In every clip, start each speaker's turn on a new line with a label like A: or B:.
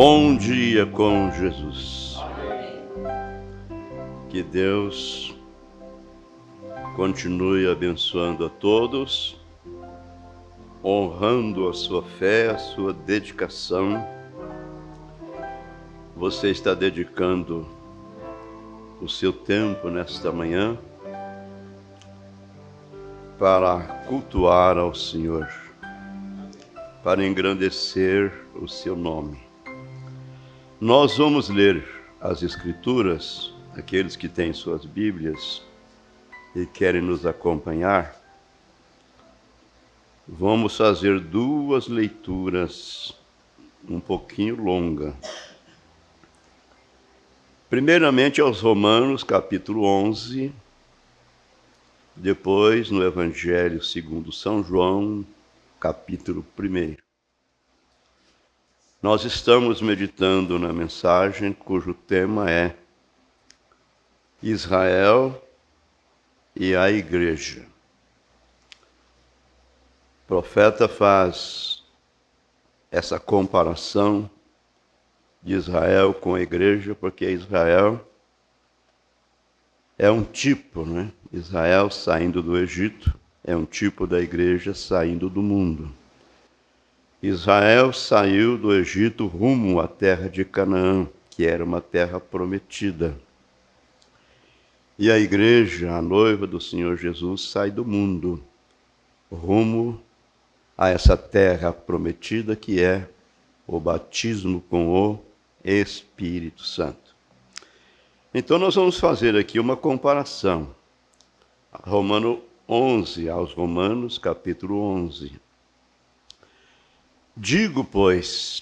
A: Bom dia com Jesus. Que Deus continue abençoando a todos, honrando a sua fé, a sua dedicação. Você está dedicando o seu tempo nesta manhã para cultuar ao Senhor, para engrandecer o seu nome. Nós vamos ler as Escrituras, aqueles que têm suas Bíblias e querem nos acompanhar. Vamos fazer duas leituras um pouquinho longas. Primeiramente aos Romanos, capítulo 11, depois no Evangelho segundo São João, capítulo 1. Nós estamos meditando na mensagem cujo tema é Israel e a Igreja. O profeta faz essa comparação de Israel com a Igreja, porque Israel é um tipo, né? Israel saindo do Egito é um tipo da Igreja saindo do mundo. Israel saiu do Egito rumo à terra de Canaã, que era uma terra prometida. E a Igreja, a noiva do Senhor Jesus, sai do mundo, rumo a essa terra prometida que é o batismo com o Espírito Santo. Então nós vamos fazer aqui uma comparação. Romano 11, aos Romanos, capítulo 11. Digo, pois,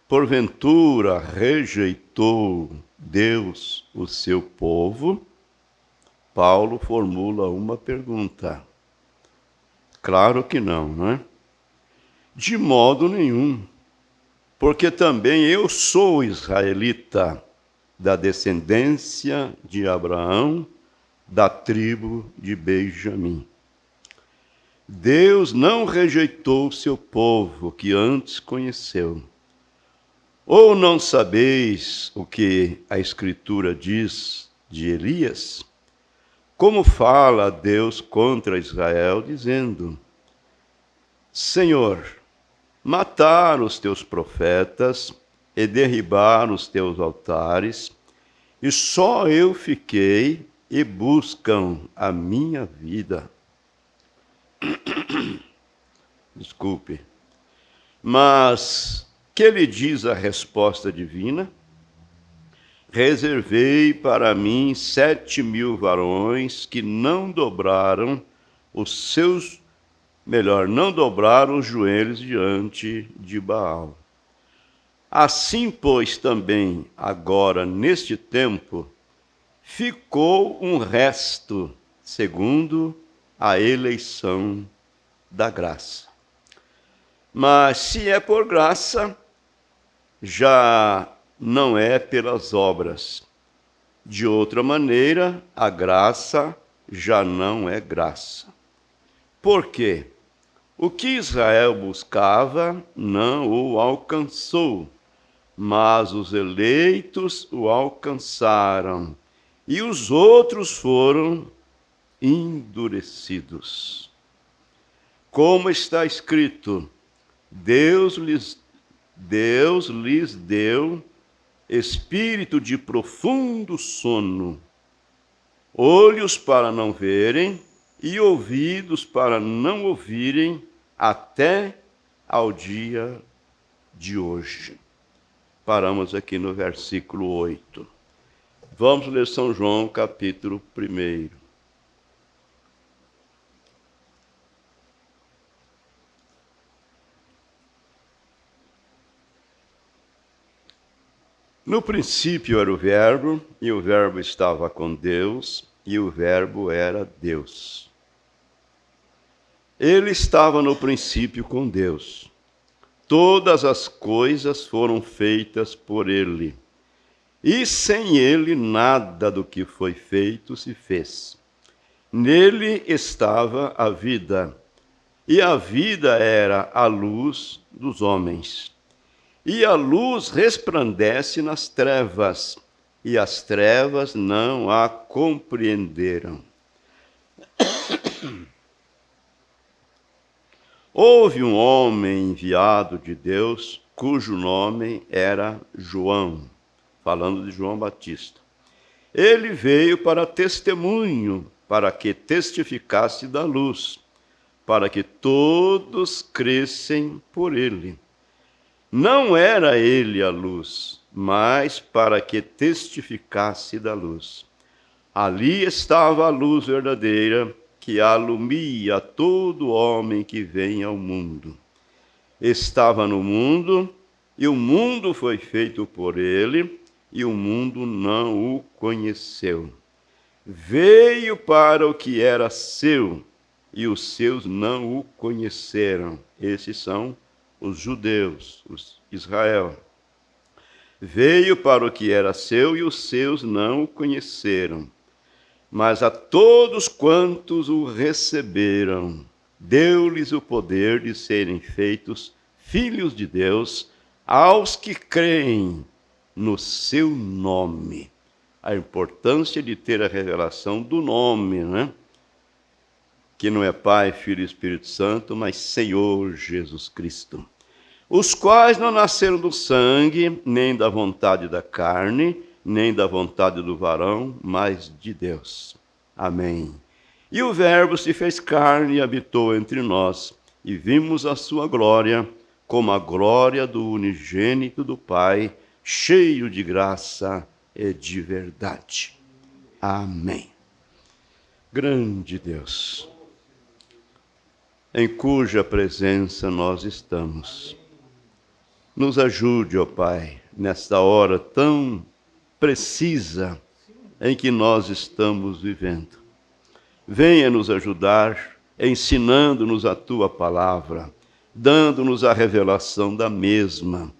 A: porventura rejeitou Deus o seu povo? Paulo formula uma pergunta. Claro que não, não é? De modo nenhum, porque também eu sou israelita, da descendência de Abraão, da tribo de Benjamim. Deus não rejeitou o seu povo que antes conheceu. Ou não sabeis o que a Escritura diz de Elias? Como fala Deus contra Israel, dizendo: Senhor, mataram os teus profetas e derribaram os teus altares, e só eu fiquei e buscam a minha vida. Desculpe. Mas que lhe diz a resposta divina? Reservei para mim 7.000 varões que não dobraram não dobraram os joelhos diante de Baal. Assim, pois, também agora, neste tempo, ficou um resto, segundo a eleição da graça. Mas se é por graça, já não é pelas obras. De outra maneira, a graça já não é graça. Por quê? O que Israel buscava não o alcançou, mas os eleitos o alcançaram, e os outros foram endurecidos. Como está escrito, Deus lhes deu espírito de profundo sono, olhos para não verem e ouvidos para não ouvirem até ao dia de hoje. Paramos aqui no versículo 8. Vamos ler São João, capítulo 1. No princípio era o Verbo, e o Verbo estava com Deus, e o Verbo era Deus. Ele estava no princípio com Deus. Todas as coisas foram feitas por ele, e sem ele nada do que foi feito se fez. Nele estava a vida, e a vida era a luz dos homens. E a luz resplandece nas trevas, e as trevas não a compreenderam. Houve um homem enviado de Deus, cujo nome era João, falando de João Batista. Ele veio para testemunho, para que testificasse da luz, para que todos crescem por ele. Não era ele a luz, mas para que testificasse da luz. Ali estava a luz verdadeira, que alumia todo homem que vem ao mundo. Estava no mundo, e o mundo foi feito por ele, e o mundo não o conheceu. Veio para o que era seu, e os seus não o conheceram. Esses são os judeus, os Israel. Veio para o que era seu, e os seus não o conheceram. Mas a todos quantos o receberam, deu-lhes o poder de serem feitos filhos de Deus, aos que creem no seu nome. A importância de ter a revelação do nome, né? Que não é Pai, Filho e Espírito Santo, mas Senhor Jesus Cristo. Os quais não nasceram do sangue, nem da vontade da carne, nem da vontade do varão, mas de Deus. Amém. E o Verbo se fez carne e habitou entre nós, e vimos a sua glória, como a glória do unigênito do Pai, cheio de graça e de verdade. Amém. Grande Deus, em cuja presença nós estamos. Nos ajude, ó Pai, nesta hora tão precisa em que nós estamos vivendo. Venha nos ajudar, ensinando-nos a Tua palavra, dando-nos a revelação da mesma,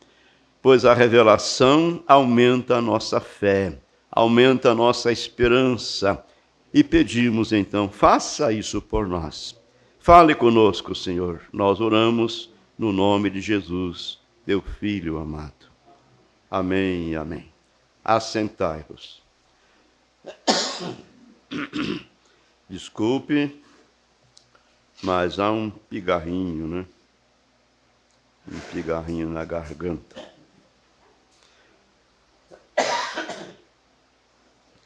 A: pois a revelação aumenta a nossa fé, aumenta a nossa esperança, e pedimos então, faça isso por nós. Fale conosco, Senhor. Nós oramos no nome de Jesus, Teu Filho amado. Amém e amém. Assentai-vos. Desculpe, mas há um pigarrinho, né? Um pigarrinho na garganta.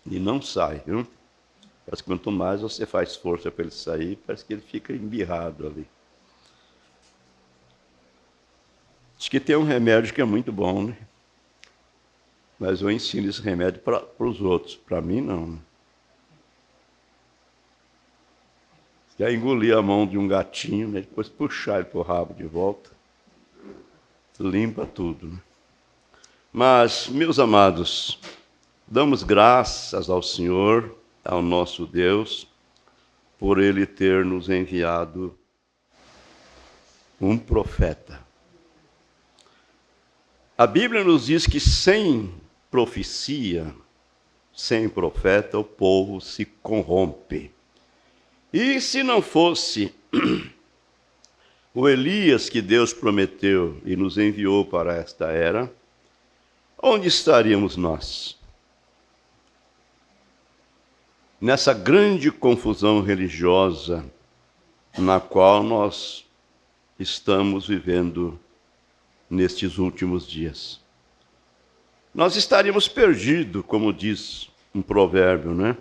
A: E não sai, viu? Parece que quanto mais você faz força para ele sair, parece que ele fica embirrado ali. Diz que tem um remédio que é muito bom, né? Mas eu ensino esse remédio para os outros. Para mim, não. Já engolir a mão de um gatinho, né? Depois puxar ele para o rabo de volta. Limpa tudo, né? Mas, meus amados, damos graças ao Senhor, ao nosso Deus, por Ele ter nos enviado um profeta. A Bíblia nos diz que sem profecia, sem profeta, o povo se corrompe. E se não fosse o Elias que Deus prometeu e nos enviou para esta era, onde estaríamos nós? Nessa grande confusão religiosa na qual nós estamos vivendo nestes últimos dias. Nós estaríamos perdidos, como diz um provérbio, né?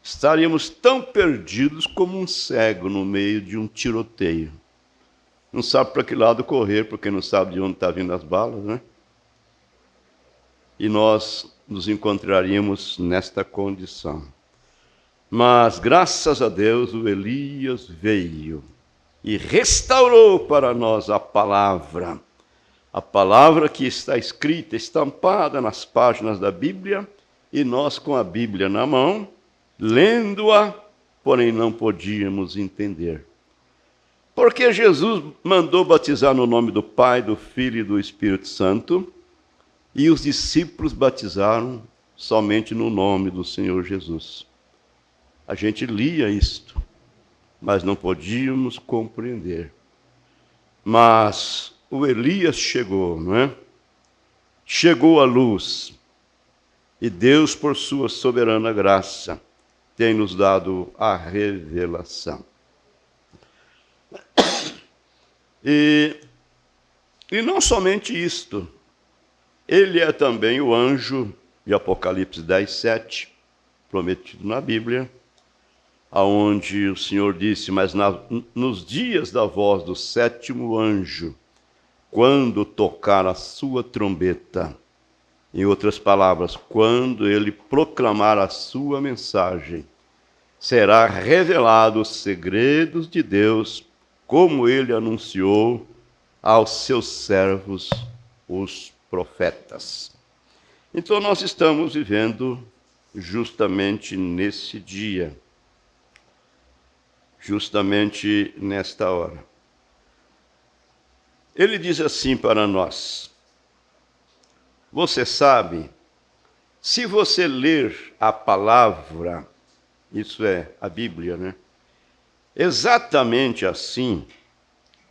A: Estaríamos tão perdidos como um cego no meio de um tiroteio. Não sabe para que lado correr, porque não sabe de onde estão vindo as balas, né? E nós nos encontraríamos nesta condição. Mas, graças a Deus, o Elias veio e restaurou para nós a palavra que está escrita, estampada nas páginas da Bíblia, e nós com a Bíblia na mão, lendo-a, porém não podíamos entender. Porque Jesus mandou batizar no nome do Pai, do Filho e do Espírito Santo, e os discípulos batizaram somente no nome do Senhor Jesus. A gente lia isto, mas não podíamos compreender. Mas o Elias chegou, não é? Chegou a luz. E Deus, por sua soberana graça, tem nos dado a revelação. E não somente isto, ele é também o anjo de Apocalipse 10:7, prometido na Bíblia, aonde o Senhor disse, mas nos dias da voz do sétimo anjo, quando tocar a sua trombeta, em outras palavras, quando ele proclamar a sua mensagem, será revelado os segredos de Deus, como ele anunciou aos seus servos, os profetas. Então nós estamos vivendo justamente nesse dia, justamente nesta hora. Ele diz assim para nós: você sabe, se você ler a palavra, isso é, a Bíblia, né? Exatamente assim,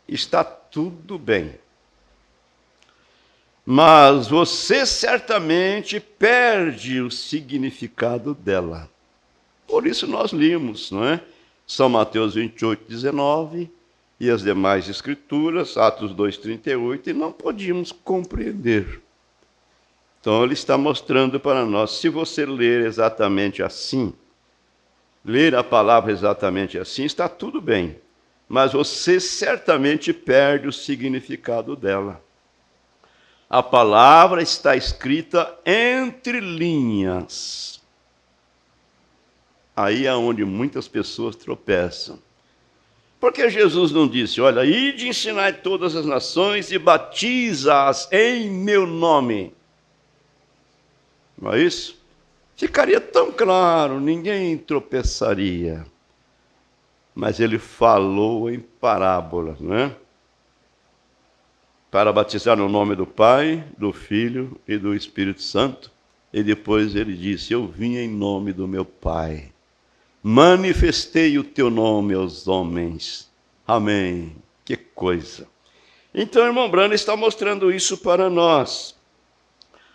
A: está tudo bem. Mas você certamente perde o significado dela. Por isso nós limos, não é? São Mateus 28:19 e as demais escrituras, Atos 2:38, e não podíamos compreender. Então ele está mostrando para nós, se você ler exatamente assim, ler a palavra exatamente assim, está tudo bem, mas você certamente perde o significado dela. A palavra está escrita entre linhas. Aí é onde muitas pessoas tropeçam. Porque Jesus não disse, olha, ide ensinar todas as nações e batiza-as em meu nome. Não é isso? Ficaria tão claro, ninguém tropeçaria. Mas ele falou em parábolas, não é? Para batizar no nome do Pai, do Filho e do Espírito Santo. E depois ele disse, eu vim em nome do meu Pai. Manifestei o teu nome aos homens. Amém. Que coisa. Então, irmão Brano está mostrando isso para nós.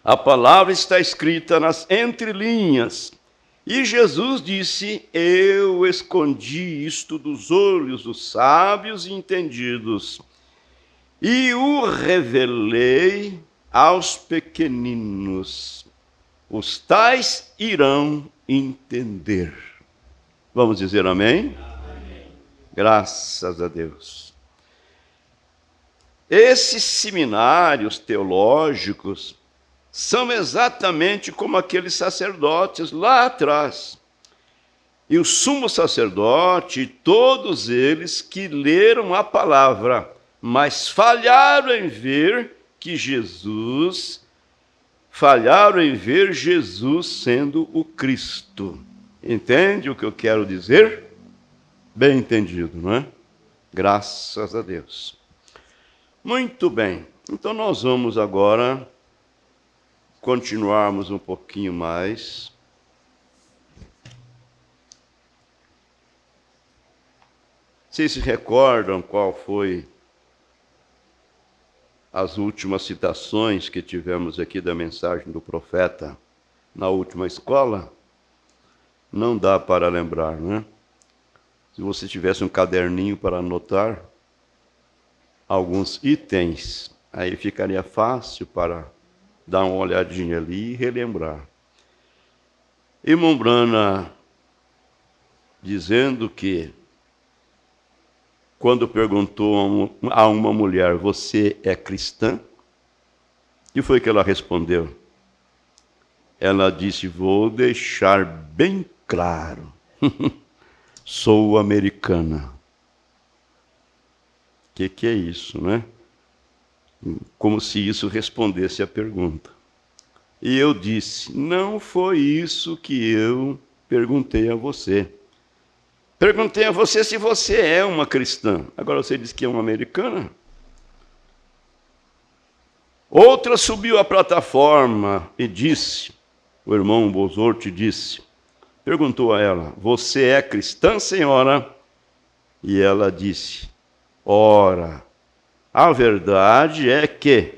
A: A palavra está escrita nas entrelinhas. E Jesus disse, eu escondi isto dos olhos dos sábios e entendidos, e o revelei aos pequeninos. Os tais irão entender. Vamos dizer amém? Amém. Graças a Deus. Esses seminários teológicos são exatamente como aqueles sacerdotes lá atrás. E o sumo sacerdote, todos eles que leram a palavra, mas falharam em ver Jesus sendo o Cristo. Entende o que eu quero dizer? Bem entendido, não é? Graças a Deus. Muito bem. Então nós vamos agora continuarmos um pouquinho mais. Vocês se recordam qual foi as últimas citações que tivemos aqui da mensagem do profeta na última escola? Não dá para lembrar, né? Se você tivesse um caderninho para anotar alguns itens, aí ficaria fácil para dar uma olhadinha ali e relembrar. Irmão Brana dizendo que quando perguntou a uma mulher, você é cristã? E foi que ela respondeu? Ela disse, vou deixar bem claro, sou americana. O que é isso, né? Como se isso respondesse à pergunta. E eu disse, não foi isso que eu perguntei a você. Perguntei a você se você é uma cristã. Agora você diz que é uma americana? Outra subiu à plataforma e disse, o irmão Bozorte disse, perguntou a ela, você é cristã, senhora? E ela disse, ora, A verdade é que,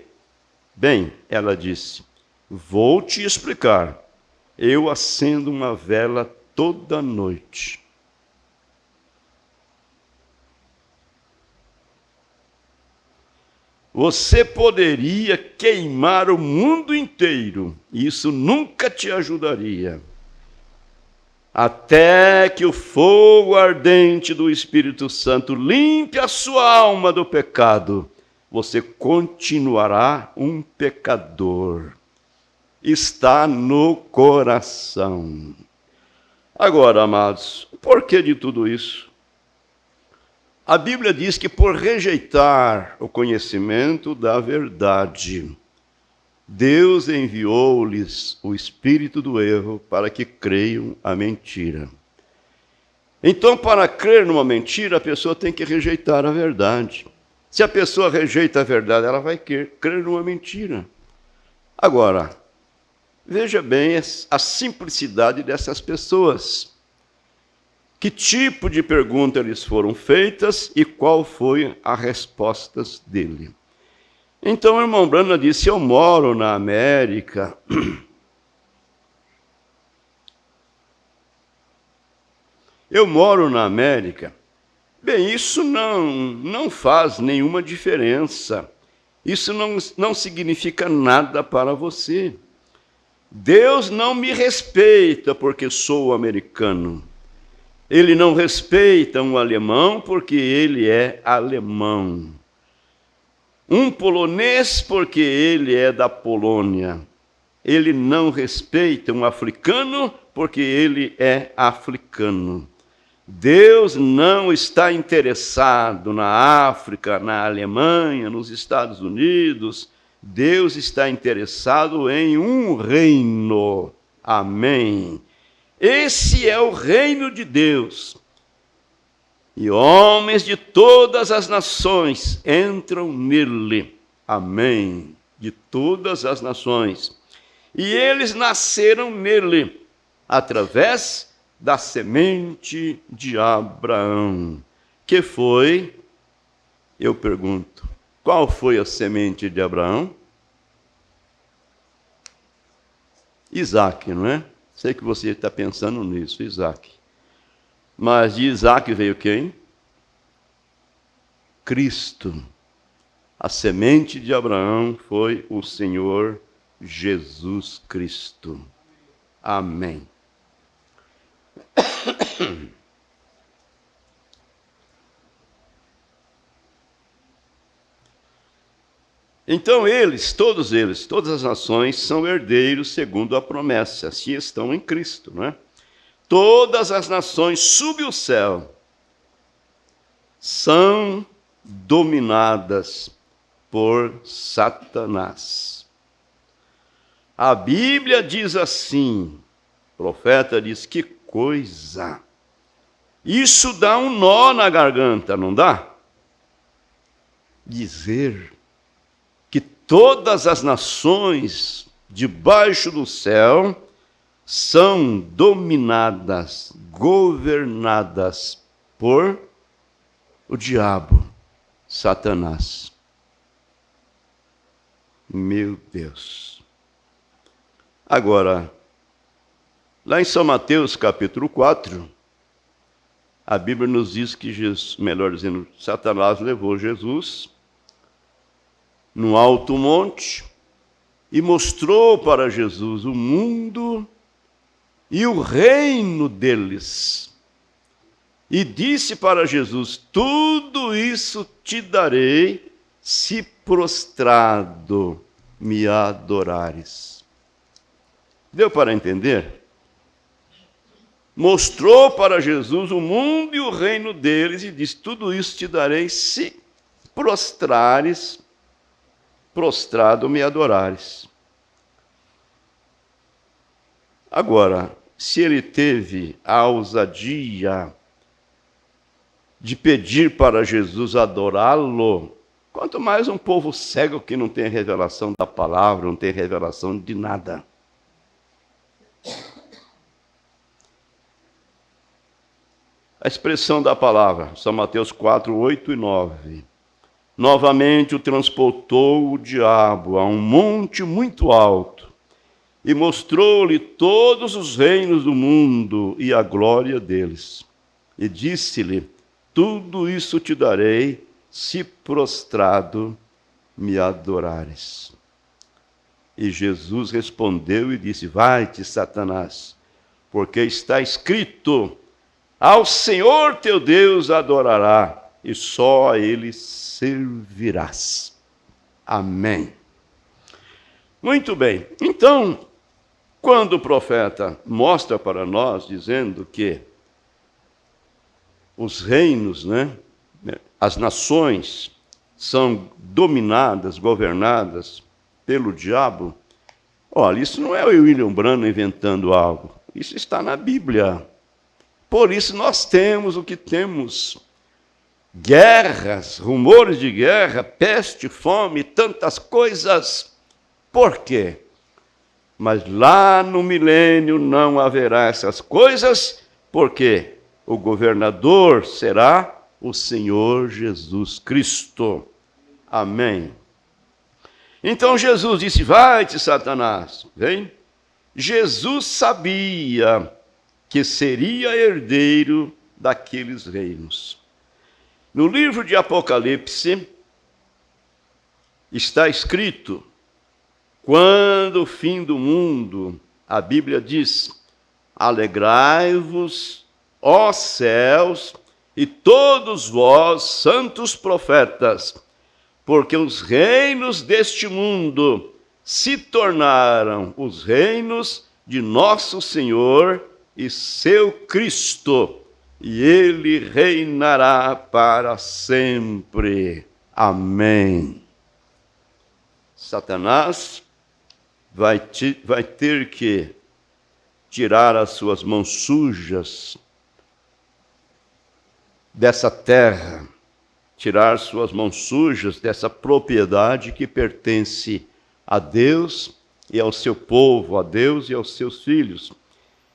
A: bem, ela disse, vou te explicar. Eu acendo uma vela toda noite. Você poderia queimar o mundo inteiro, e isso nunca te ajudaria. Até que o fogo ardente do Espírito Santo limpe a sua alma do pecado, você continuará um pecador. Está no coração. Agora, amados, o porquê de tudo isso? A Bíblia diz que por rejeitar o conhecimento da verdade, Deus enviou-lhes o espírito do erro para que creiam a mentira. Então, para crer numa mentira, a pessoa tem que rejeitar a verdade. Se a pessoa rejeita a verdade, ela vai crer numa mentira. Agora, veja bem a simplicidade dessas pessoas. Que tipo de pergunta lhes foram feitas e qual foi a resposta dele? Então, o irmão Branham disse, eu moro na América. Eu moro na América. Bem, isso não faz nenhuma diferença. Isso não significa nada para você. Deus não me respeita porque sou americano. Ele não respeita um alemão porque ele é alemão. Um polonês porque ele é da Polônia. Ele não respeita um africano porque ele é africano. Deus não está interessado na África, na Alemanha, nos Estados Unidos. Deus está interessado em um reino. Amém. Esse é o reino de Deus. E homens de todas as nações entram nele. Amém. De todas as nações. E eles nasceram nele, através da semente de Abraão. Que foi, eu pergunto, qual foi a semente de Abraão? Isaac, não é? Sei que você está pensando nisso, Isaac. Mas de Isaac veio quem? Cristo. A semente de Abraão foi o Senhor Jesus Cristo. Amém. Então todas as nações são herdeiros segundo a promessa, se estão em Cristo, não é? Todas as nações sob o céu são dominadas por Satanás. A Bíblia diz assim, o profeta diz, que coisa! Isso dá um nó na garganta, não dá? Dizer que todas as nações debaixo do céu são dominadas, governadas por o diabo, Satanás. Meu Deus. Agora, lá em São Mateus, capítulo 4, a Bíblia nos diz que Jesus, melhor dizendo, Satanás levou Jesus no alto monte e mostrou para Jesus o mundo e o reino deles. E disse para Jesus, tudo isso te darei se prostrado me adorares. Deu para entender? Mostrou para Jesus o mundo e o reino deles e disse, tudo isso te darei se prostrado me adorares. Agora, se ele teve a ousadia de pedir para Jesus adorá-lo, quanto mais um povo cego que não tem revelação da palavra, não tem revelação de nada. A expressão da palavra, São Mateus 4, 8 e 9. Novamente o transportou o diabo a um monte muito alto e mostrou-lhe todos os reinos do mundo e a glória deles. E disse-lhe: tudo isso te darei, se prostrado me adorares. E Jesus respondeu e disse: vai-te, Satanás, porque está escrito: ao Senhor teu Deus adorará, e só a ele servirás. Amém. Muito bem. Então, quando o profeta mostra para nós, dizendo que os reinos, as nações são dominadas, governadas pelo diabo, olha, isso não é o William Branham inventando algo. Isso está na Bíblia. Por isso nós temos o que temos. Guerras, rumores de guerra, peste, fome, tantas coisas. Por quê? Mas lá no milênio não haverá essas coisas, porque o governador será o Senhor Jesus Cristo. Amém. Então Jesus disse: vai-te, Satanás. Vem? Jesus sabia que seria herdeiro daqueles reinos. No livro de Apocalipse está escrito: quando o fim do mundo, a Bíblia diz: alegrai-vos, ó céus, e todos vós, santos profetas, porque os reinos deste mundo se tornaram os reinos de nosso Senhor e seu Cristo, e ele reinará para sempre. Amém. Satanás vai ter que tirar as suas mãos sujas dessa terra, tirar suas mãos sujas dessa propriedade que pertence a Deus e ao seu povo, a Deus e aos seus filhos.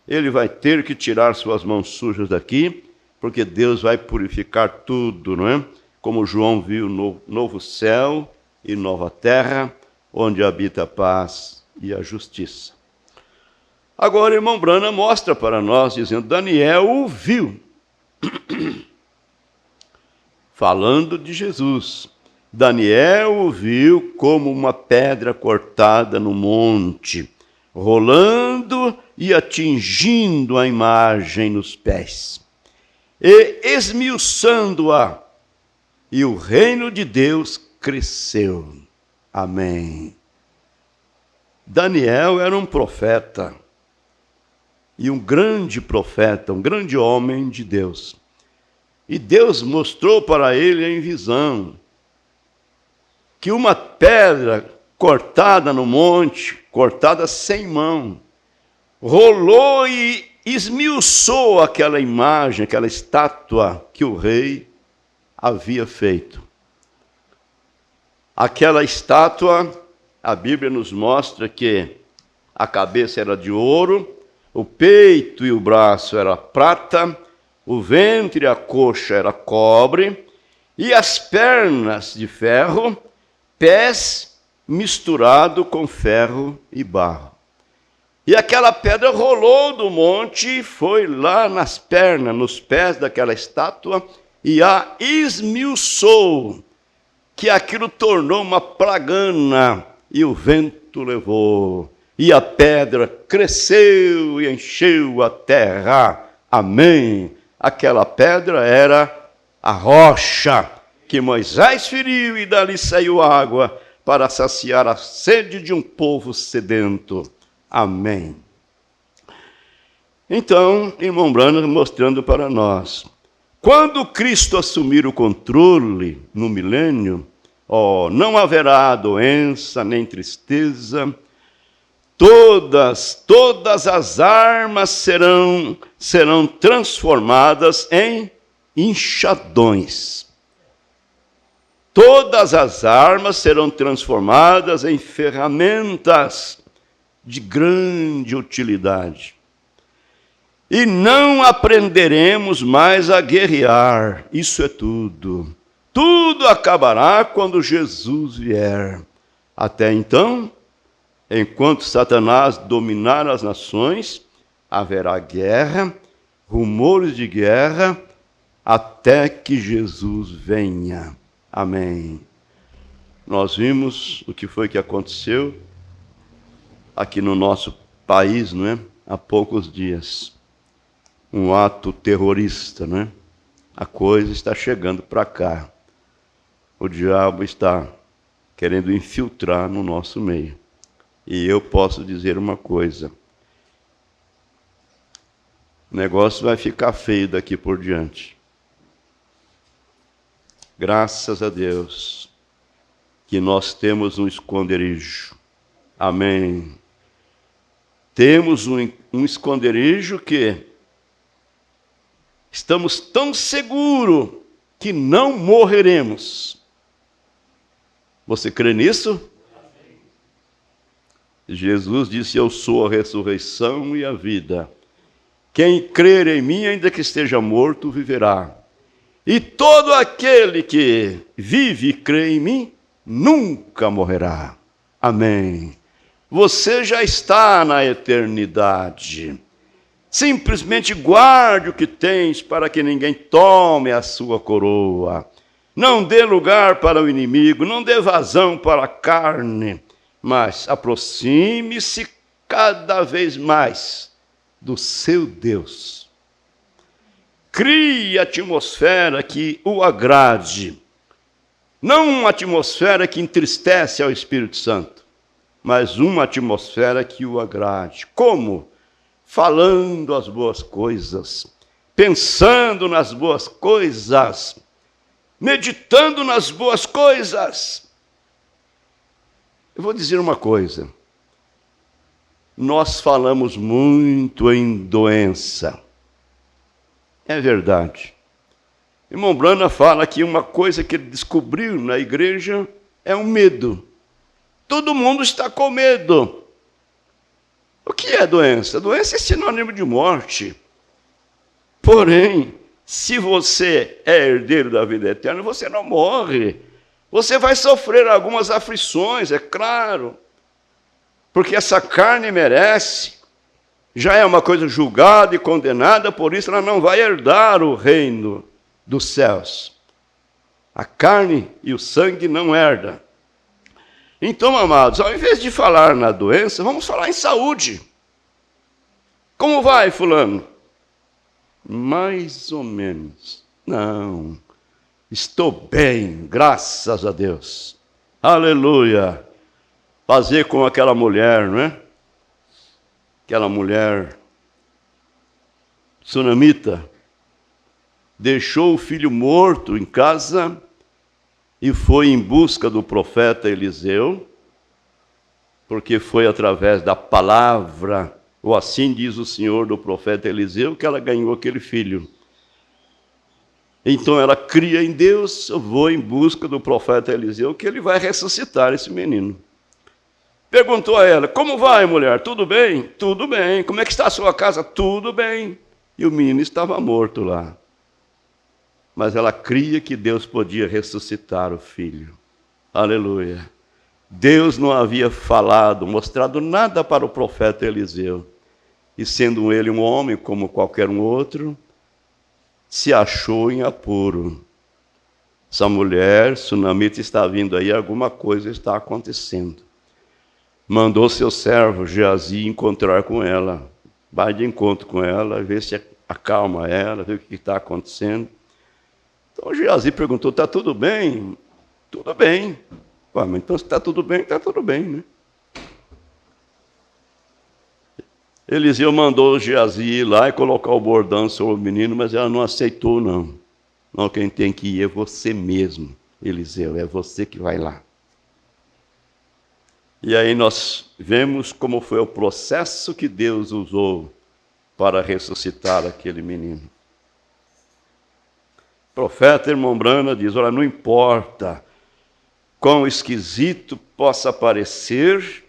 A: Ele vai ter que tirar suas mãos sujas daqui, porque Deus vai purificar tudo, não é? Como João viu novo céu e nova terra, onde habita a paz e a justiça. Agora, o irmão Branham mostra para nós, dizendo: Daniel o viu. Falando de Jesus. Daniel o viu como uma pedra cortada no monte, rolando e atingindo a imagem nos pés, e esmiuçando-a, e o reino de Deus cresceu. Amém. Daniel era um profeta, e um grande profeta, um grande homem de Deus. E Deus mostrou para ele em visão que uma pedra cortada no monte, cortada sem mão, rolou e esmiuçou aquela imagem, aquela estátua que o rei havia feito. Aquela estátua, a Bíblia nos mostra que a cabeça era de ouro, o peito e o braço era prata, o ventre e a coxa era cobre, e as pernas de ferro, pés misturado com ferro e barro. E aquela pedra rolou do monte e foi lá nas pernas, nos pés daquela estátua, e a esmiuçou, que aquilo tornou uma plagana, e o vento levou, e a pedra cresceu e encheu a terra. Amém. Aquela pedra era a rocha que Moisés feriu, e dali saiu água para saciar a sede de um povo sedento. Amém. Então, irmão Branham mostrando para nós, quando Cristo assumir o controle no milênio, não haverá doença nem tristeza, todas as armas serão transformadas em enxadões. Todas as armas serão transformadas em ferramentas de grande utilidade. E não aprenderemos mais a guerrear. Isso é tudo. tudo acabará quando Jesus vier. Até então, enquanto Satanás dominar as nações, haverá guerra, rumores de guerra, até que Jesus venha. Amém. Nós vimos o que foi que aconteceu aqui no nosso país, não é? Há poucos dias. Um ato terrorista, não é? A coisa está chegando para cá. O diabo está querendo infiltrar no nosso meio. E eu posso dizer uma coisa: o negócio vai ficar feio daqui por diante. Graças a Deus que nós temos um esconderijo. Amém. Temos um esconderijo que estamos tão seguros que não morreremos. Você crê nisso? Jesus disse: eu sou a ressurreição e a vida. Quem crer em mim, ainda que esteja morto, viverá. E todo aquele que vive e crê em mim, nunca morrerá. Amém. Você já está na eternidade. Simplesmente guarde o que tens para que ninguém tome a sua coroa. Não dê lugar para o inimigo, não dê vazão para a carne, mas aproxime-se cada vez mais do seu Deus. Crie a atmosfera que o agrade. Não uma atmosfera que entristece ao Espírito Santo, mas uma atmosfera que o agrade. Como? Falando as boas coisas, pensando nas boas coisas, meditando nas boas coisas. Eu vou dizer uma coisa. Nós falamos muito em doença. É verdade. Irmão Brana fala que uma coisa que ele descobriu na igreja é o medo. Todo mundo está com medo. O que é doença? Doença é sinônimo de morte. Porém, se você é herdeiro da vida eterna, você não morre. Você vai sofrer algumas aflições, é claro. Porque essa carne merece. Já é uma coisa julgada e condenada, por isso ela não vai herdar o reino dos céus. A carne e o sangue não herdam. Então, amados, ao invés de falar na doença, vamos falar em saúde. Como vai, fulano? Mais ou menos. Não, estou bem, graças a Deus. Aleluia. Fazer com aquela mulher, não é? Aquela mulher sunamita deixou o filho morto em casa e foi em busca do profeta Eliseu, porque foi através da palavra, ou assim diz o Senhor, do profeta Eliseu, que ela ganhou aquele filho. Então ela cria em Deus: eu vou em busca do profeta Eliseu, que ele vai ressuscitar esse menino. Perguntou a ela: como vai, mulher? Tudo bem? Tudo bem. Como é que está a sua casa? Tudo bem. E o menino estava morto lá. Mas ela cria que Deus podia ressuscitar o filho. Aleluia. Deus não havia falado, mostrado nada para o profeta Eliseu. E sendo ele um homem como qualquer um outro, se achou em apuro. Essa mulher sunamita está vindo aí, alguma coisa está acontecendo. Mandou seu servo Geazi encontrar com ela. Vai de encontro com ela, vê se acalma ela, vê o que está acontecendo. Então Geazi perguntou: está tudo bem? Tudo bem. Ué, mas então se está tudo bem, né? Eliseu mandou Geazi ir lá e colocar o bordão sobre o menino, mas ela não aceitou, não. Não, quem tem que ir é você mesmo, Eliseu, é você que vai lá. E aí nós vemos como foi o processo que Deus usou para ressuscitar aquele menino. O profeta irmão Brana diz: olha, não importa quão esquisito possa parecer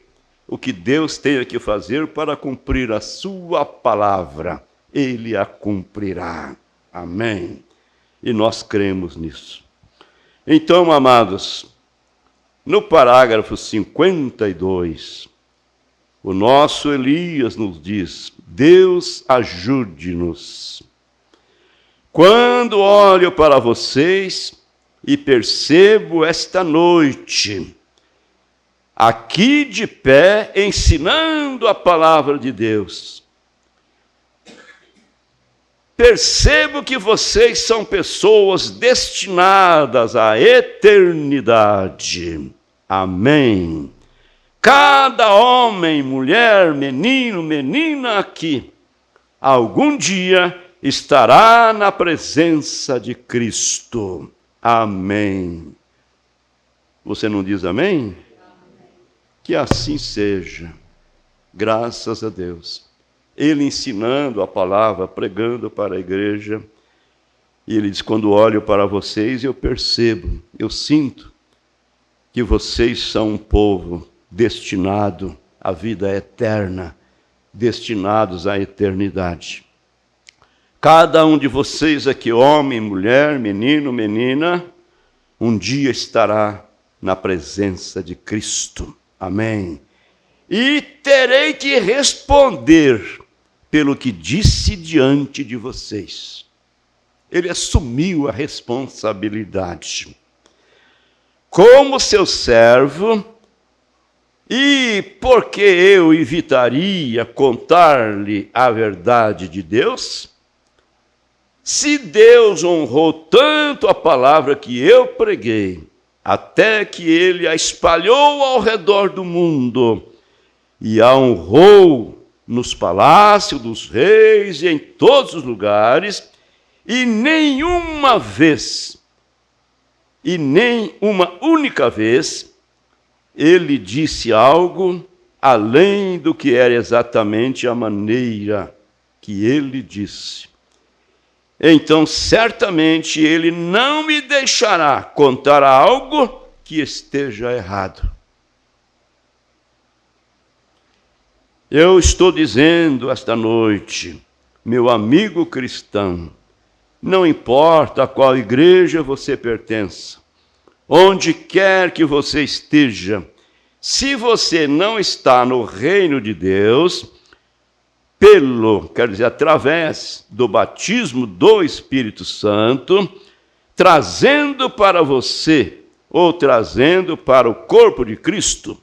A: o que Deus tenha que fazer para cumprir a sua palavra, Ele a cumprirá. Amém. E nós cremos nisso. Então, amados, no parágrafo 52, o nosso Elias nos diz: Deus ajude-nos. Quando olho para vocês e percebo esta noite, aqui de pé, ensinando a palavra de Deus, percebo que vocês são pessoas destinadas à eternidade. Amém. Cada homem, mulher, menino, menina aqui, algum dia estará na presença de Cristo. Amém. Você não diz amém? Que assim seja. Graças a Deus. Ele ensinando a palavra, pregando para a igreja. E ele diz: quando olho para vocês, eu percebo, eu sinto que vocês são um povo destinado à vida eterna, destinados à eternidade. Cada um de vocês aqui, homem, mulher, menino, menina, um dia estará na presença de Cristo. Amém. E terei que responder pelo que disse diante de vocês. Ele assumiu a responsabilidade. Como seu servo, e porque eu evitaria contar-lhe a verdade de Deus? Se Deus honrou tanto a palavra que eu preguei, até que ele a espalhou ao redor do mundo, e a honrou nos palácios dos reis e em todos os lugares, e nenhuma vez, e nem uma única vez, ele disse algo além do que era exatamente a maneira que ele disse. Então, certamente, ele não me deixará contar algo que esteja errado. Eu estou dizendo esta noite, meu amigo cristão, não importa a qual igreja você pertença, onde quer que você esteja, se você não está no reino de Deus, através do batismo do Espírito Santo, trazendo para você, ou trazendo para o corpo de Cristo,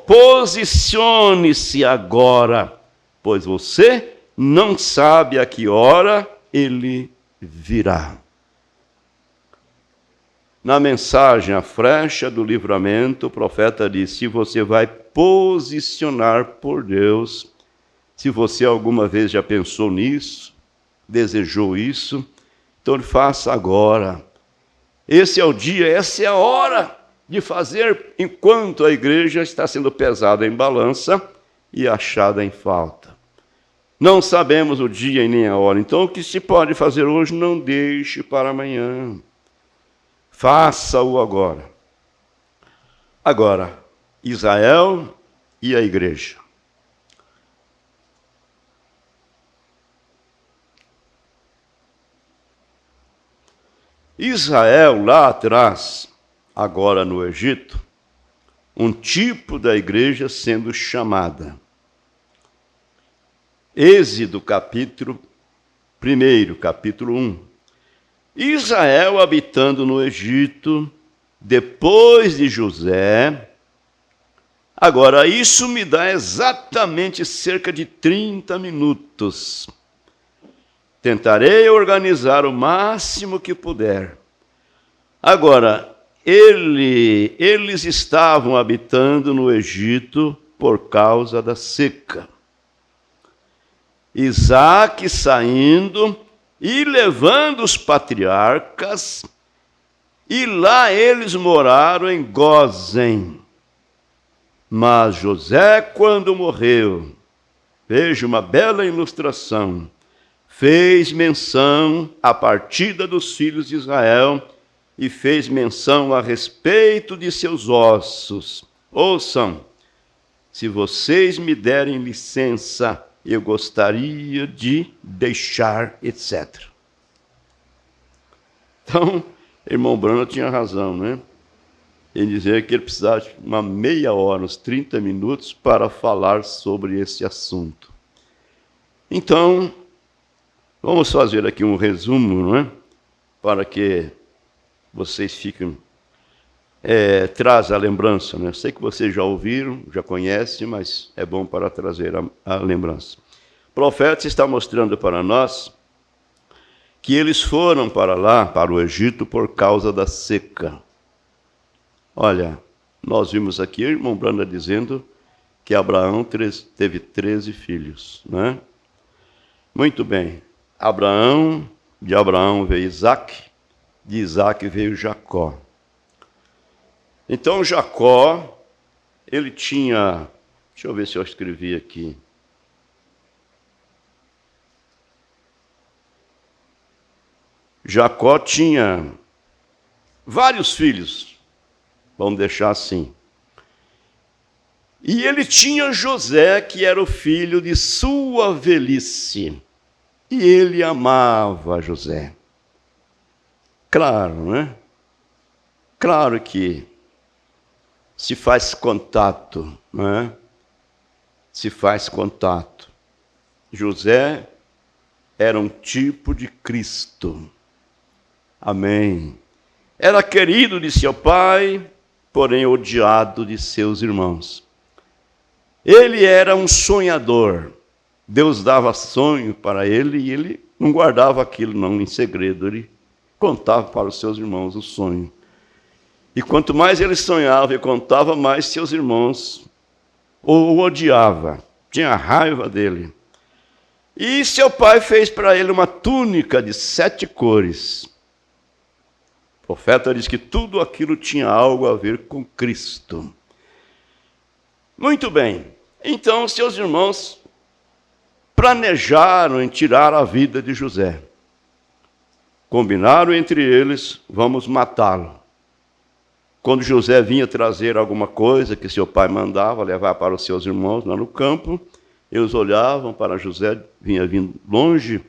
A: posicione-se agora, pois você não sabe a que hora ele virá. Na mensagem A Flecha do Livramento, o profeta diz: se você vai posicionar por Deus, se você alguma vez já pensou nisso, desejou isso, então faça agora. Esse é o dia, essa é a hora de fazer enquanto a igreja está sendo pesada em balança e achada em falta. Não sabemos o dia e nem a hora, então o que se pode fazer hoje, não deixe para amanhã. Faça-o agora. Agora, Israel e a igreja. Israel, lá atrás, agora no Egito, um tipo da igreja sendo chamada. Êxodo, capítulo 1, capítulo 1. Israel habitando no Egito, depois de José. Agora, isso me dá exatamente cerca de 30 minutos. Tentarei organizar o máximo que puder. Agora, eles estavam habitando no Egito por causa da seca. Isaque saindo e levando os patriarcas, e lá eles moraram em Gósen. Mas José, quando morreu, veja uma bela ilustração, fez menção à partida dos filhos de Israel e fez menção a respeito de seus ossos. Ouçam, se vocês me derem licença, eu gostaria de deixar, etc. Então, Irmão Brana tinha razão, né? Em dizer que ele precisava de uma meia hora, uns 30 minutos, para falar sobre esse assunto. Então, vamos fazer aqui um resumo, não é? Para que vocês fiquem... traz a lembrança, né? Sei que vocês já ouviram, já conhecem, mas é bom para trazer a lembrança. O profeta está mostrando para nós que eles foram para lá, para o Egito, por causa da seca. Olha, nós vimos aqui, irmão Branda dizendo que Abraão teve 13 filhos, né? Muito bem. De Abraão veio Isaque, de Isaque veio Jacó. Então Jacó, ele tinha, deixa eu ver se eu escrevi aqui. Jacó tinha vários filhos, vamos deixar assim. E ele tinha José, que era o filho de sua velhice. E ele amava José. Claro, né? Claro que se faz contato, né? Se faz contato. José era um tipo de Cristo. Amém. Era querido de seu pai, porém odiado de seus irmãos. Ele era um sonhador. Deus dava sonho para ele e ele não guardava aquilo não em segredo. Ele contava para os seus irmãos o sonho. E quanto mais ele sonhava e contava, mais seus irmãos o odiavam. Tinha raiva dele. E seu pai fez para ele uma túnica de 7 cores. O profeta diz que tudo aquilo tinha algo a ver com Cristo. Muito bem. Então, seus irmãos planejaram em tirar a vida de José. Combinaram entre eles, vamos matá-lo. Quando José vinha trazer alguma coisa que seu pai mandava levar para os seus irmãos lá no campo, eles olhavam para José, vinha vindo longe,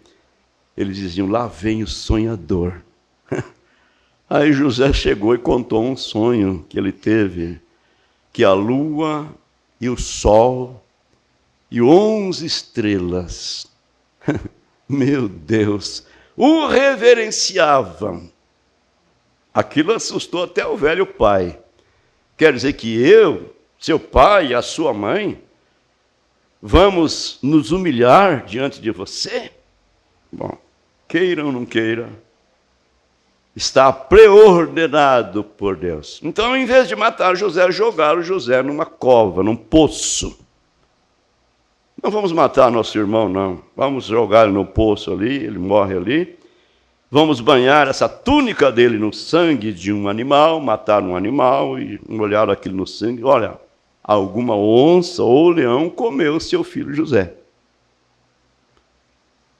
A: eles diziam, lá vem o sonhador. Aí José chegou e contou um sonho que ele teve, que a lua e o sol e 11 estrelas, meu Deus, o reverenciavam. Aquilo assustou até o velho pai. Quer dizer que eu, seu pai e a sua mãe, vamos nos humilhar diante de você? Bom, queira ou não queira, está preordenado por Deus. Então, em vez de matar José, jogaram José numa cova, num poço. Não vamos matar nosso irmão, não. Vamos jogar ele no poço ali, ele morre ali. Vamos banhar essa túnica dele no sangue de um animal, matar um animal e molharam aquilo no sangue. Olha, alguma onça ou leão comeu seu filho José.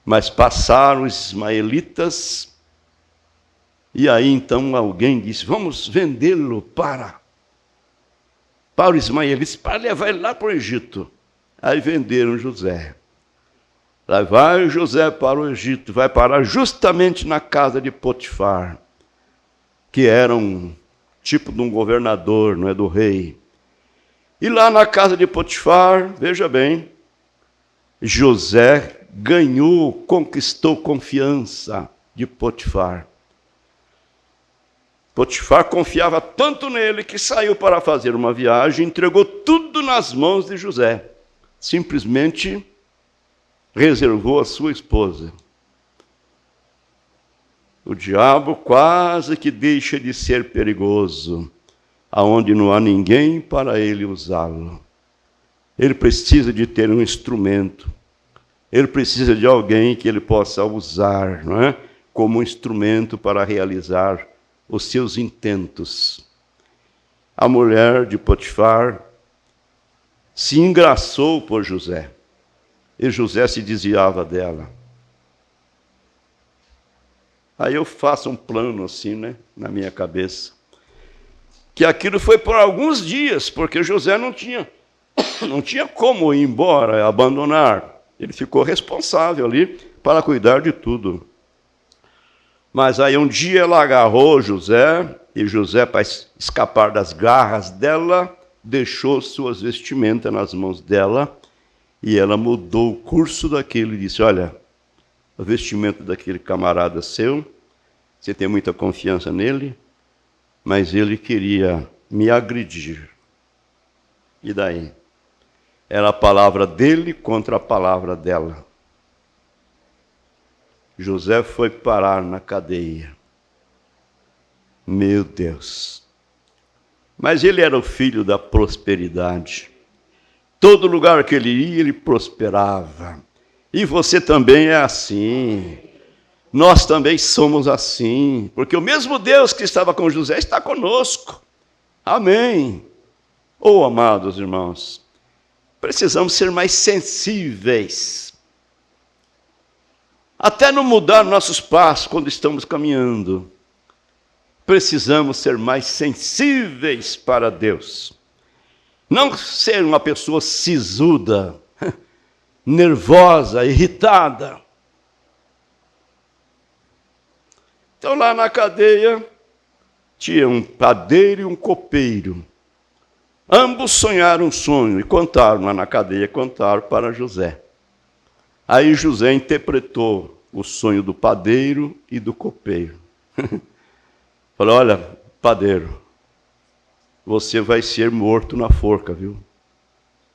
A: Mas passaram os ismaelitas, e aí então alguém disse, vamos vendê-lo para os ismaelitas, para levar ele lá para o Egito. Aí venderam José. Lá vai José para o Egito, vai parar justamente na casa de Potifar, que era um tipo de um governador, não é, do rei. E lá na casa de Potifar, veja bem, José conquistou confiança de Potifar. Potifar confiava tanto nele que saiu para fazer uma viagem, entregou tudo nas mãos de José. Simplesmente reservou a sua esposa. O diabo quase que deixa de ser perigoso, aonde não há ninguém para ele usá-lo. Ele precisa de ter um instrumento. Ele precisa de alguém que ele possa usar, não é? Como um instrumento para realizar os seus intentos. A mulher de Potifar se engraçou por José. E José se desviava dela. Aí eu faço um plano assim, né, na minha cabeça. Que aquilo foi por alguns dias, porque José não tinha como ir embora, abandonar. Ele ficou responsável ali para cuidar de tudo. Mas aí um dia ela agarrou José, e José, para escapar das garras dela, deixou suas vestimentas nas mãos dela, e ela mudou o curso daquele e disse: olha, o vestimento daquele camarada seu, você tem muita confiança nele, mas ele queria me agredir. E daí? Era a palavra dele contra a palavra dela. José foi parar na cadeia. Meu Deus! Mas ele era o filho da prosperidade. Todo lugar que ele ia, ele prosperava. E você também é assim. Nós também somos assim. Porque o mesmo Deus que estava com José está conosco. Amém. Oh, amados irmãos, precisamos ser mais sensíveis. Até não mudar nossos passos quando estamos caminhando. Precisamos ser mais sensíveis para Deus. Não ser uma pessoa sisuda, nervosa, irritada. Então lá na cadeia tinha um padeiro e um copeiro. Ambos sonharam um sonho e contaram lá na cadeia, contaram para José. Aí José interpretou o sonho do padeiro e do copeiro. Falou: olha, padeiro, você vai ser morto na forca, viu?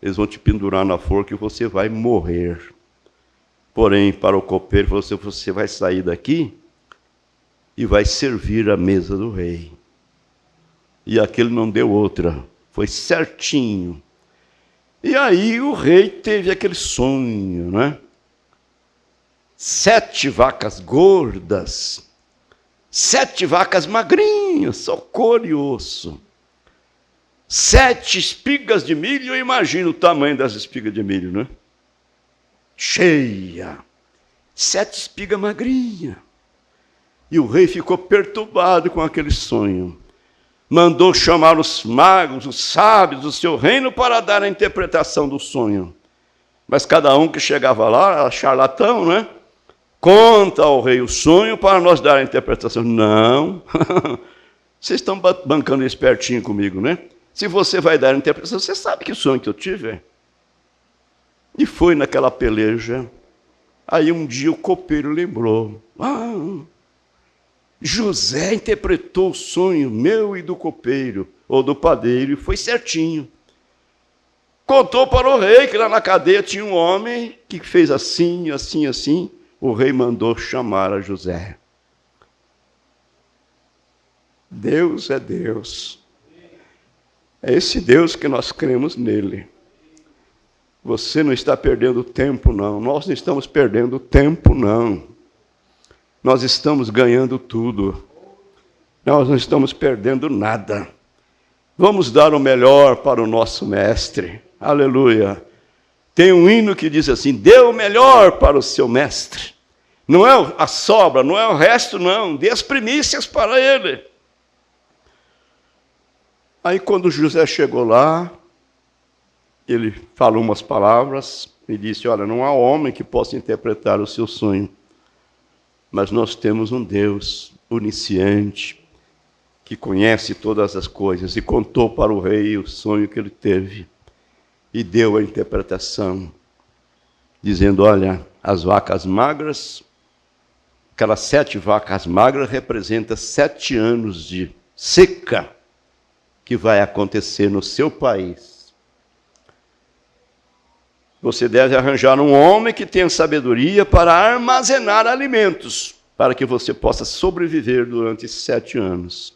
A: Eles vão te pendurar na forca e você vai morrer. Porém, para o copeiro, você vai sair daqui e vai servir à mesa do rei. E aquele não deu outra, foi certinho. E aí o rei teve aquele sonho, né? 7 vacas gordas, 7 vacas magrinhas, só couro e osso. 7 espigas de milho, eu imagino o tamanho das espigas de milho, né? Cheia. 7 espigas magrinhas. E o rei ficou perturbado com aquele sonho. Mandou chamar os magos, os sábios do seu reino para dar a interpretação do sonho. Mas cada um que chegava lá era charlatão, né? Conta ao rei o sonho para nós dar a interpretação. Não. Vocês estão bancando espertinho comigo, né? Se você vai dar a interpretação, você sabe que sonho que eu tive. E foi naquela peleja. Aí um dia o copeiro lembrou. José interpretou o sonho meu e do copeiro, ou do padeiro, e foi certinho. Contou para o rei que lá na cadeia tinha um homem que fez assim, assim, assim. O rei mandou chamar a José. Deus é Deus. É esse Deus que nós cremos nele. Você não está perdendo tempo, não. Nós não estamos perdendo tempo, não. Nós estamos ganhando tudo. Nós não estamos perdendo nada. Vamos dar o melhor para o nosso mestre. Aleluia. Tem um hino que diz assim: dê o melhor para o seu mestre. Não é a sobra, não é o resto, não. Dê as primícias para ele. Aí quando José chegou lá, ele falou umas palavras e disse: olha, não há homem que possa interpretar o seu sonho. Mas nós temos um Deus onisciente, que conhece todas as coisas, e contou para o rei o sonho que ele teve, e deu a interpretação, dizendo: olha, as vacas magras, aquelas 7 vacas magras representam 7 anos de seca que vai acontecer no seu país. Você deve arranjar um homem que tenha sabedoria para armazenar alimentos, para que você possa sobreviver durante 7 anos.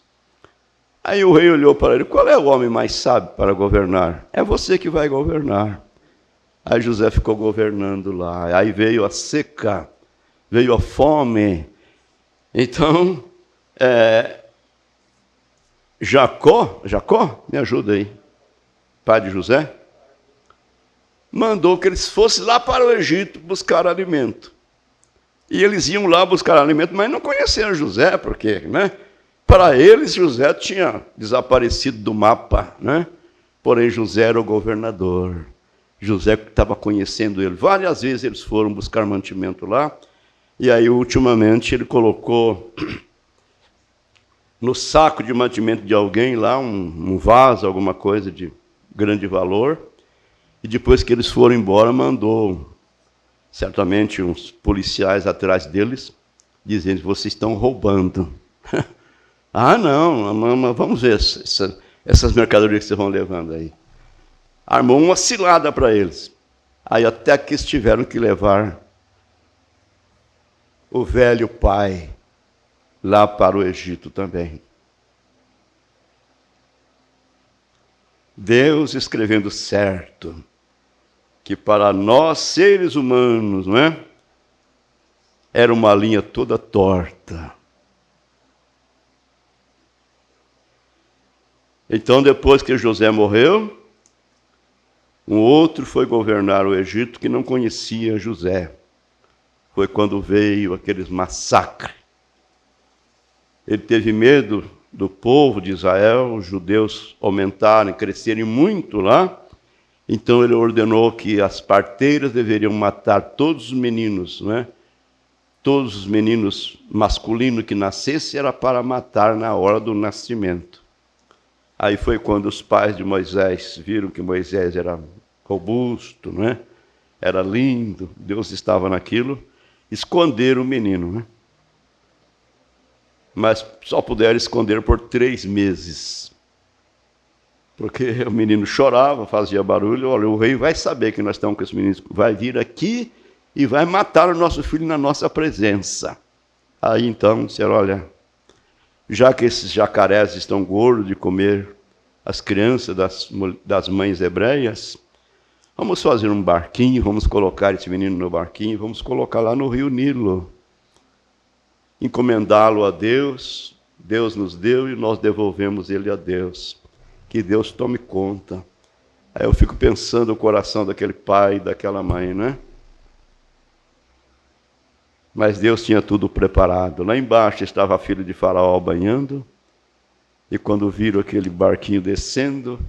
A: Aí o rei olhou para ele: qual é o homem mais sábio para governar? É você que vai governar. Aí José ficou governando lá. Aí veio a seca, veio a fome. Então, Jacó, me ajuda aí, pai de José, mandou que eles fossem lá para o Egito buscar alimento. E eles iam lá buscar alimento, mas não conheciam José, porque, né? Para eles, José tinha desaparecido do mapa, né? Porém, José era o governador. José estava conhecendo ele. Várias vezes eles foram buscar mantimento lá. E aí, ultimamente, ele colocou no saco de mantimento de alguém lá um vaso, alguma coisa de grande valor. E depois que eles foram embora, mandou certamente uns policiais atrás deles, dizendo que vocês estão roubando. Ah, não, vamos ver essas mercadorias que vocês vão levando aí. Armou uma cilada para eles. Aí até que eles tiveram que levar o velho pai lá para o Egito também. Deus escrevendo certo, que para nós seres humanos, não é? Era uma linha toda torta. Então, depois que José morreu, um outro foi governar o Egito que não conhecia José. Foi quando veio aqueles massacres. Ele teve medo do povo de Israel, os judeus aumentarem, crescerem muito lá. Então ele ordenou que as parteiras deveriam matar todos os meninos, né? Todos os meninos masculinos que nascessem era para matar na hora do nascimento. Aí foi quando os pais de Moisés viram que Moisés era robusto, né? Era lindo, Deus estava naquilo, esconderam o menino, né? Mas só puderam esconder por 3 meses. Porque o menino chorava, fazia barulho. Olha, o rei vai saber que nós estamos com esse menino, vai vir aqui e vai matar o nosso filho na nossa presença. Aí então disseram, olha, já que esses jacarés estão gordos de comer as crianças das mães hebreias, vamos fazer um barquinho, vamos colocar esse menino no barquinho, vamos colocar lá no rio Nilo. Encomendá-lo a Deus, Deus nos deu e nós devolvemos ele a Deus. Que Deus tome conta. Aí eu fico pensando o coração daquele pai e daquela mãe, né? Mas Deus tinha tudo preparado. Lá embaixo estava a filha de Faraó banhando, e quando viram aquele barquinho descendo,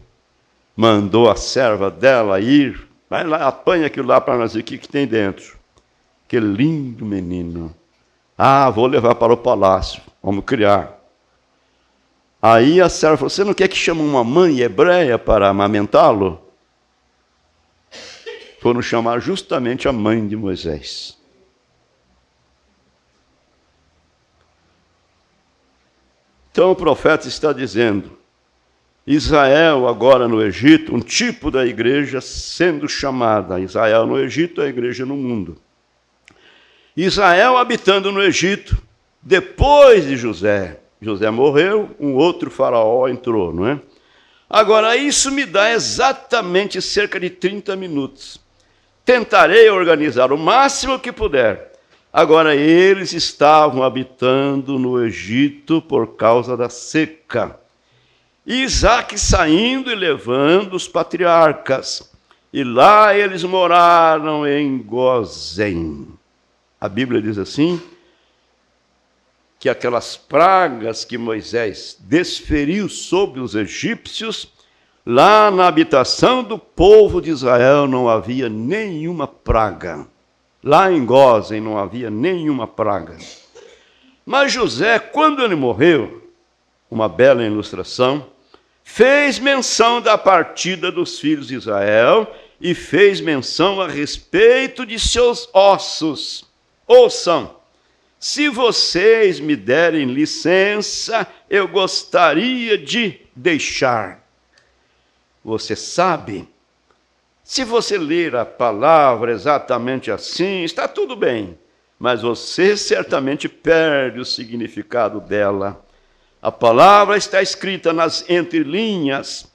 A: mandou a serva dela ir, vai lá, apanha aquilo lá para nós ver o que tem dentro. Aquele lindo menino. Ah, vou levar para o palácio, vamos criar. Aí a serva falou, você não quer que chame uma mãe hebreia para amamentá-lo? Foram chamar justamente a mãe de Moisés. Então o profeta está dizendo, Israel agora no Egito, um tipo da igreja sendo chamada, Israel no Egito, a igreja no mundo. Israel habitando no Egito, depois de José. José morreu, um outro faraó entrou, não é? Agora, isso me dá exatamente cerca de 30 minutos. Tentarei organizar o máximo que puder. Agora, eles estavam habitando no Egito por causa da seca. Isaac saindo e levando os patriarcas. E lá eles moraram em Gozém. A Bíblia diz assim, que aquelas pragas que Moisés desferiu sobre os egípcios, lá na habitação do povo de Israel não havia nenhuma praga. Lá em Gozém não havia nenhuma praga. Mas José, quando ele morreu, uma bela ilustração, fez menção da partida dos filhos de Israel e fez menção a respeito de seus ossos. Ouçam, se vocês me derem licença, eu gostaria de deixar. Você sabe, se você ler a palavra exatamente assim, está tudo bem, mas você certamente perde o significado dela. A palavra está escrita nas entrelinhas.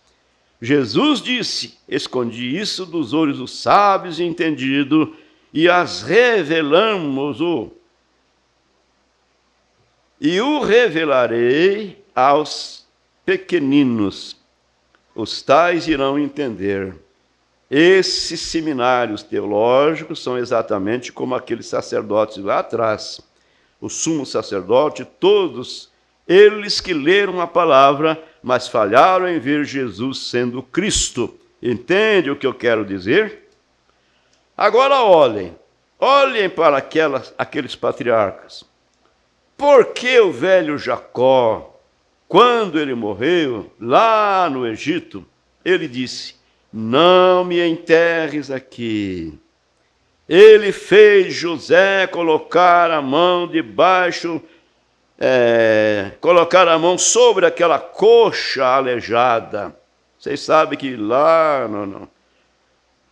A: Jesus disse, escondi isso dos olhos dos sábios e entendidos, e as revelamos-o. E o revelarei aos pequeninos, os tais irão entender. Esses seminários teológicos são exatamente como aqueles sacerdotes lá atrás. O sumo sacerdote, todos eles que leram a palavra, mas falharam em ver Jesus sendo Cristo. Entende o que eu quero dizer? Agora olhem, Olhem para aqueles patriarcas. Por que o velho Jacó, quando ele morreu lá no Egito, ele disse: não me enterres aqui. Ele fez José colocar a mão debaixo, colocar a mão sobre aquela coxa aleijada. Vocês sabem que lá,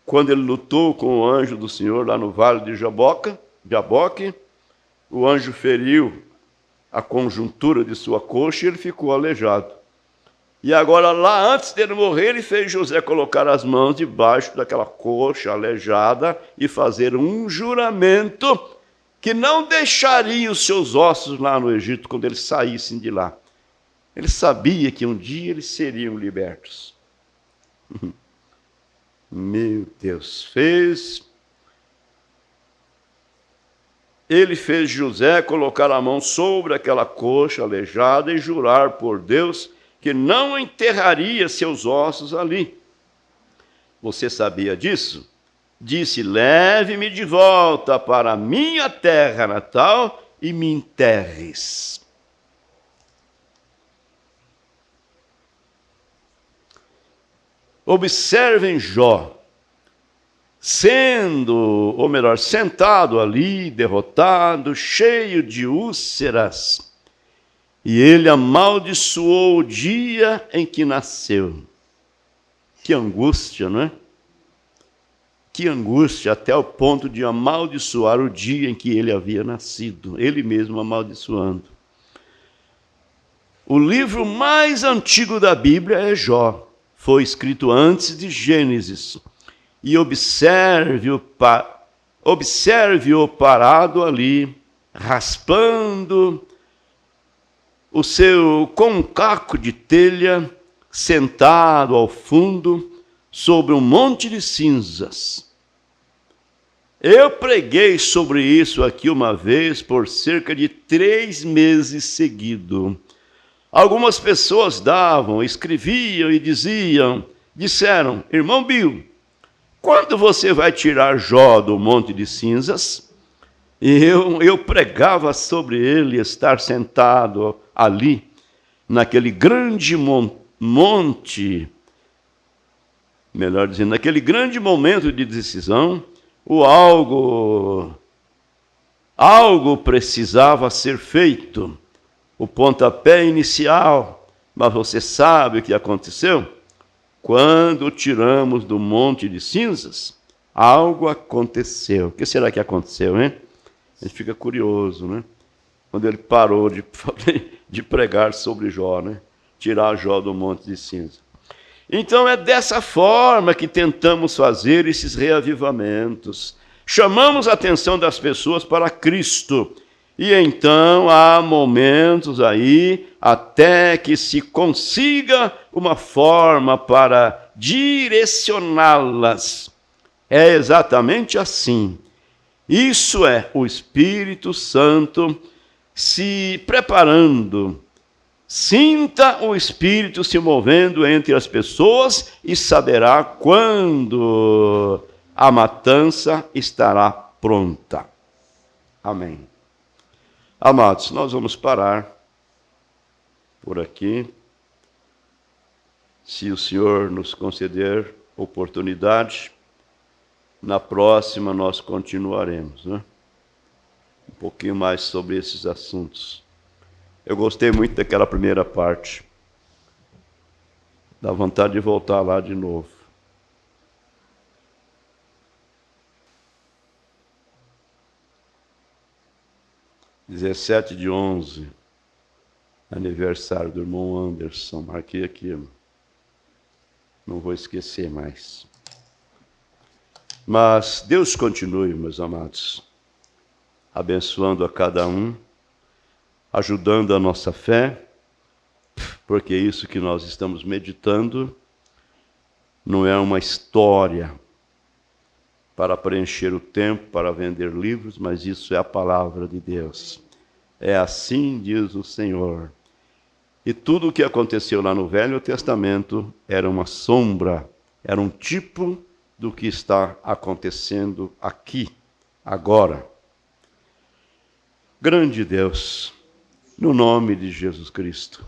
A: quando ele lutou com o anjo do Senhor, lá no vale de Jaboque, o anjo feriu a conjuntura de sua coxa e ele ficou aleijado. E agora, lá antes dele morrer, ele fez José colocar as mãos debaixo daquela coxa aleijada e fazer um juramento que não deixaria os seus ossos lá no Egito quando eles saíssem de lá. Ele sabia que um dia eles seriam libertos. Meu Deus, ele fez José colocar a mão sobre aquela coxa aleijada e jurar por Deus que não enterraria seus ossos ali. Você sabia disso? Disse: leve-me de volta para a minha terra natal e me enterres. Observem Jó, sentado ali, derrotado, cheio de úlceras, e ele amaldiçoou o dia em que nasceu. Que angústia, não é? Que angústia, até o ponto de amaldiçoar o dia em que ele havia nascido, ele mesmo amaldiçoando. O livro mais antigo da Bíblia é Jó. Foi escrito antes de Gênesis. E observe-o parado ali, raspando com um caco de telha, sentado ao fundo, sobre um monte de cinzas. Eu preguei sobre isso aqui uma vez, por cerca de 3 meses seguidos. Algumas pessoas escreviam e disseram: irmão Bill, quando você vai tirar Jó do monte de cinzas? E eu pregava sobre ele estar sentado ali, naquele grande monte, melhor dizendo, naquele grande momento de decisão, algo precisava ser feito. O pontapé inicial. Mas você sabe o que aconteceu? Quando tiramos do monte de cinzas, algo aconteceu. O que será que aconteceu, hein? A gente fica curioso, né? Quando ele parou de pregar sobre Jó, né? Tirar Jó do monte de cinza. Então é dessa forma que tentamos fazer esses reavivamentos. Chamamos a atenção das pessoas para Cristo. E então há momentos aí até que se consiga uma forma para direcioná-las. É exatamente assim. Isso é o Espírito Santo se preparando. Sinta o Espírito se movendo entre as pessoas e saberá quando a matança estará pronta. Amém. Amados, nós vamos parar por aqui. Se o Senhor nos conceder oportunidade, na próxima nós continuaremos, né? Um pouquinho mais sobre esses assuntos. Eu gostei muito daquela primeira parte. Dá vontade de voltar lá de novo. (17/11), aniversário do irmão Anderson. Marquei aqui. Não vou esquecer mais. Mas Deus continue, meus amados, abençoando a cada um, ajudando a nossa fé, porque isso que nós estamos meditando não é uma história para preencher o tempo, para vender livros, mas isso é a palavra de Deus. É assim diz o Senhor. E tudo o que aconteceu lá no Velho Testamento era uma sombra, era um tipo do que está acontecendo aqui agora. Grande Deus, no nome de Jesus Cristo,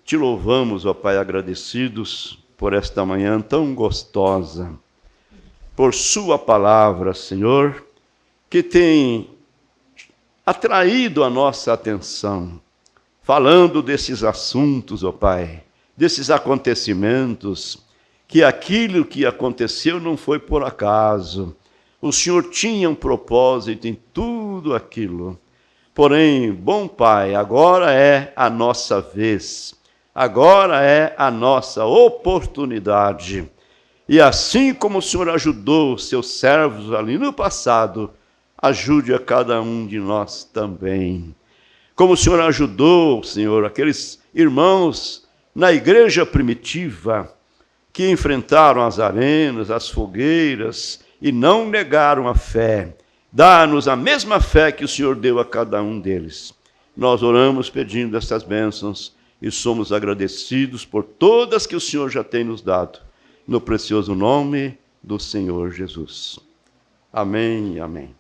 A: te louvamos, ó Pai, agradecidos por esta manhã tão gostosa, por sua palavra, Senhor, que tem atraído a nossa atenção, falando desses assuntos, ó Pai, desses acontecimentos, que aquilo que aconteceu não foi por acaso. O Senhor tinha um propósito em tudo aquilo. Porém, bom Pai, agora é a nossa vez, agora é a nossa oportunidade. E assim como o Senhor ajudou os seus servos ali no passado, ajude a cada um de nós também. Como o Senhor ajudou, Senhor, aqueles irmãos na igreja primitiva, que enfrentaram as arenas, as fogueiras, e não negaram a fé. Dá-nos a mesma fé que o Senhor deu a cada um deles. Nós oramos pedindo estas bênçãos e somos agradecidos por todas que o Senhor já tem nos dado. No precioso nome do Senhor Jesus. Amém e amém.